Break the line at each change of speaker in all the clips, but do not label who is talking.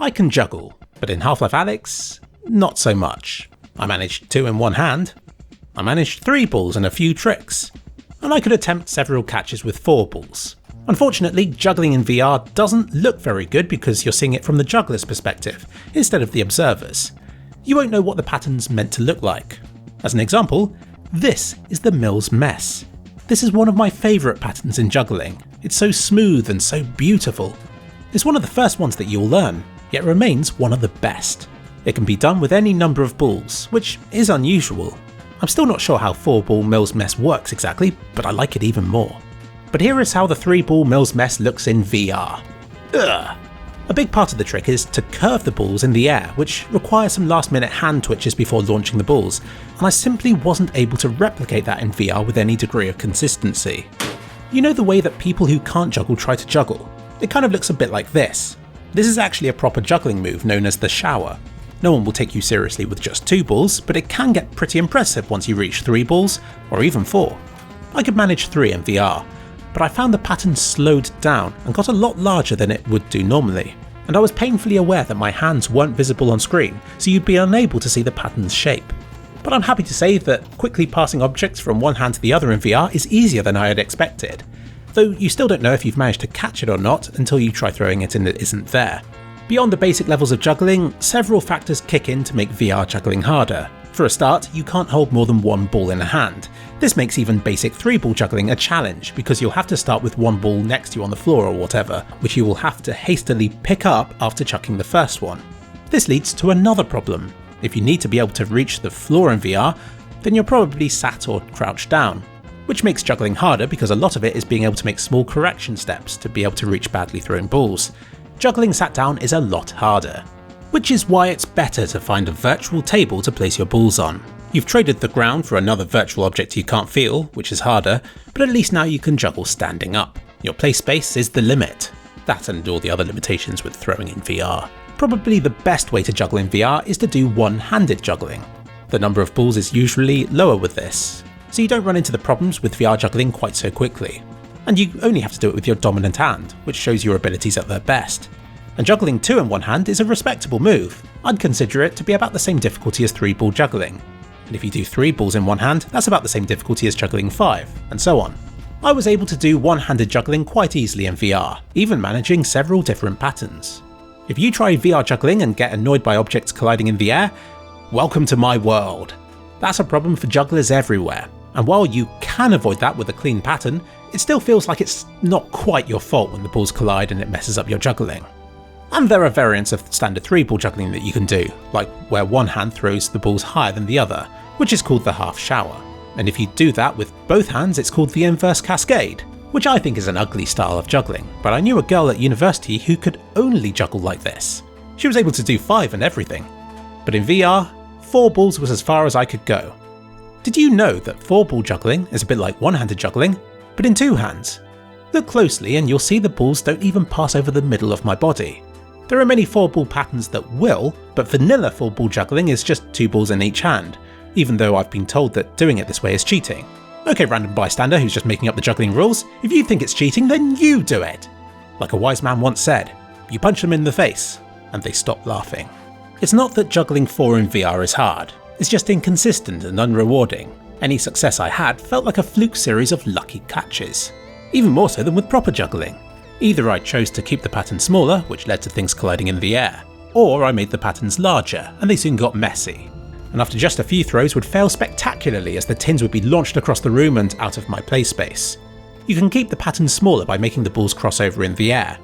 I can juggle, but in Half-Life Alyx, not so much. I managed 2 in one hand, I managed 3 balls and a few tricks, and I could attempt several catches with 4 balls. Unfortunately, juggling in VR doesn't look very good because you're seeing it from the juggler's perspective, instead of the observer's. You won't know what the pattern's meant to look like. As an example, this is the Mills mess. This is one of my favourite patterns in juggling. It's so smooth and so beautiful. It's one of the first ones that you'll learn, yet remains one of the best. It can be done with any number of balls, which is unusual. I'm still not sure how 4-ball Mills mess works exactly, but I like it even more. But here is how the 3-ball Mills mess looks in VR. Ugh. A big part of the trick is to curve the balls in the air, which requires some last-minute hand twitches before launching the balls, and I simply wasn't able to replicate that in VR with any degree of consistency. You know the way that people who can't juggle try to juggle? It kind of looks a bit like this. This is actually a proper juggling move known as the shower. No one will take you seriously with just 2 balls, but it can get pretty impressive once you reach 3 balls, or even 4. I could manage 3 in VR, but I found the pattern slowed down and got a lot larger than it would do normally, and I was painfully aware that my hands weren't visible on screen, so you'd be unable to see the pattern's shape. But I'm happy to say that quickly passing objects from one hand to the other in VR is easier than I had expected, though you still don't know if you've managed to catch it or not until you try throwing it and it isn't there. Beyond the basic levels of juggling, several factors kick in to make VR juggling harder. For a start, you can't hold more than 1 ball in a hand. This makes even basic 3-ball juggling a challenge, because you'll have to start with 1 ball next to you on the floor or whatever, which you will have to hastily pick up after chucking the first one. This leads to another problem. If you need to be able to reach the floor in VR, then you're probably sat or crouched down, which makes juggling harder because a lot of it is being able to make small correction steps to be able to reach badly thrown balls. Juggling sat down is a lot harder, which is why it's better to find a virtual table to place your balls on. You've traded the ground for another virtual object you can't feel, which is harder, but at least now you can juggle standing up. Your play space is the limit. That and all the other limitations with throwing in VR. Probably the best way to juggle in VR is to do one-handed juggling. The number of balls is usually lower with this, so you don't run into the problems with VR juggling quite so quickly. And you only have to do it with your dominant hand, which shows your abilities at their best. And juggling 2 in one hand is a respectable move. I'd consider it to be about the same difficulty as 3-ball juggling. And if you do 3 balls in one hand, that's about the same difficulty as juggling 5, and so on. I was able to do one-handed juggling quite easily in VR, even managing several different patterns. If you try VR juggling and get annoyed by objects colliding in the air, welcome to my world. That's a problem for jugglers everywhere, and while you can avoid that with a clean pattern, it still feels like it's not quite your fault when the balls collide and it messes up your juggling. And there are variants of standard 3-ball juggling that you can do, like where one hand throws the balls higher than the other, which is called the half shower. And if you do that with both hands, it's called the inverse cascade, which I think is an ugly style of juggling, but I knew a girl at university who could only juggle like this. She was able to do 5 and everything. But in VR, 4 balls was as far as I could go. Did you know that 4-ball juggling is a bit like one-handed juggling, but in 2 hands? Look closely and you'll see the balls don't even pass over the middle of my body. There are many 4-ball patterns that will, but vanilla 4-ball juggling is just 2 balls in each hand, even though I've been told that doing it this way is cheating. Okay, random bystander who's just making up the juggling rules, if you think it's cheating, then you do it! Like a wise man once said, you punch them in the face, and they stop laughing. It's not that juggling 4 in VR is hard, it's just inconsistent and unrewarding. Any success I had felt like a fluke series of lucky catches. Even more so than with proper juggling. Either I chose to keep the pattern smaller, which led to things colliding in the air, or I made the patterns larger, and they soon got messy. And after just a few throws would fail spectacularly as the tins would be launched across the room and out of my play space. You can keep the pattern smaller by making the balls cross over in the air.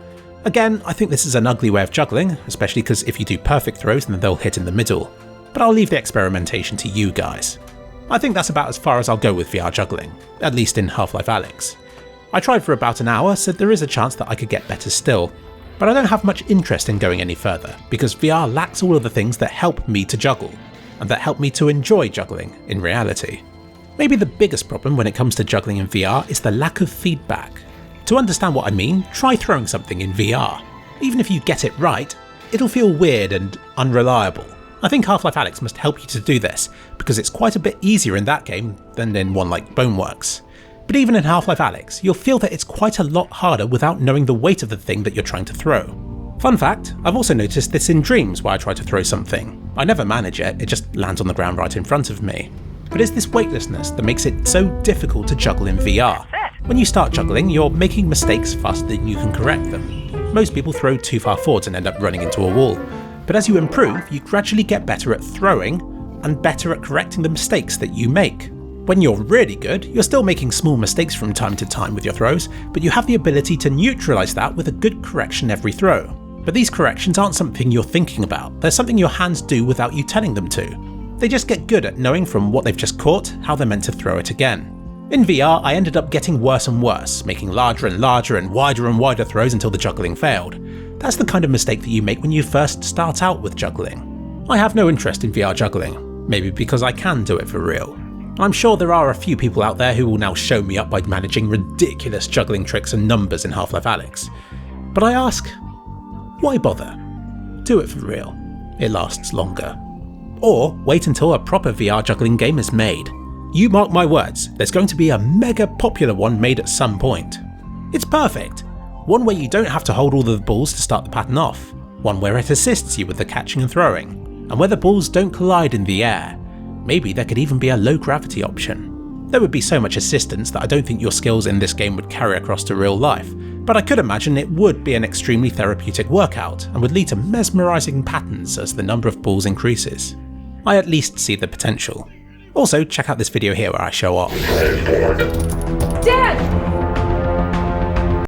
Again, I think this is an ugly way of juggling, especially because if you do perfect throws then they'll hit in the middle. But I'll leave the experimentation to you guys. I think that's about as far as I'll go with VR juggling, at least in Half-Life Alyx. I tried for about an hour, so there is a chance that I could get better still, but I don't have much interest in going any further, because VR lacks all of the things that help me to juggle, and that help me to enjoy juggling in reality. Maybe the biggest problem when it comes to juggling in VR is the lack of feedback. To understand what I mean, try throwing something in VR. Even if you get it right, it'll feel weird and unreliable. I think Half-Life Alyx must help you to do this, because it's quite a bit easier in that game than in one like Boneworks. But even in Half-Life Alyx, you'll feel that it's quite a lot harder without knowing the weight of the thing that you're trying to throw. Fun fact, I've also noticed this in dreams where I try to throw something. I never manage it, it just lands on the ground right in front of me. But it's this weightlessness that makes it so difficult to juggle in VR. When you start juggling, you're making mistakes faster than you can correct them. Most people throw too far forwards and end up running into a wall. But as you improve, you gradually get better at throwing and better at correcting the mistakes that you make. When you're really good, you're still making small mistakes from time to time with your throws, but you have the ability to neutralise that with a good correction every throw. But these corrections aren't something you're thinking about, they're something your hands do without you telling them to. They just get good at knowing from what they've just caught how they're meant to throw it again. In VR, I ended up getting worse and worse, making larger and larger and wider throws until the juggling failed. That's the kind of mistake that you make when you first start out with juggling. I have no interest in VR juggling, maybe because I can do it for real. I'm sure there are a few people out there who will now show me up by managing ridiculous juggling tricks and numbers in Half-Life Alyx. But I ask, why bother? Do it for real. It lasts longer. Or wait until a proper VR juggling game is made. You mark my words, there's going to be a mega popular one made at some point. It's perfect. One where you don't have to hold all of the balls to start the pattern off. One where it assists you with the catching and throwing. And where the balls don't collide in the air. Maybe there could even be a low gravity option. There would be so much assistance that I don't think your skills in this game would carry across to real life, but I could imagine it would be an extremely therapeutic workout and would lead to mesmerising patterns as the number of balls increases. I at least see the potential. Also, check out this video here where I show off.
Dad!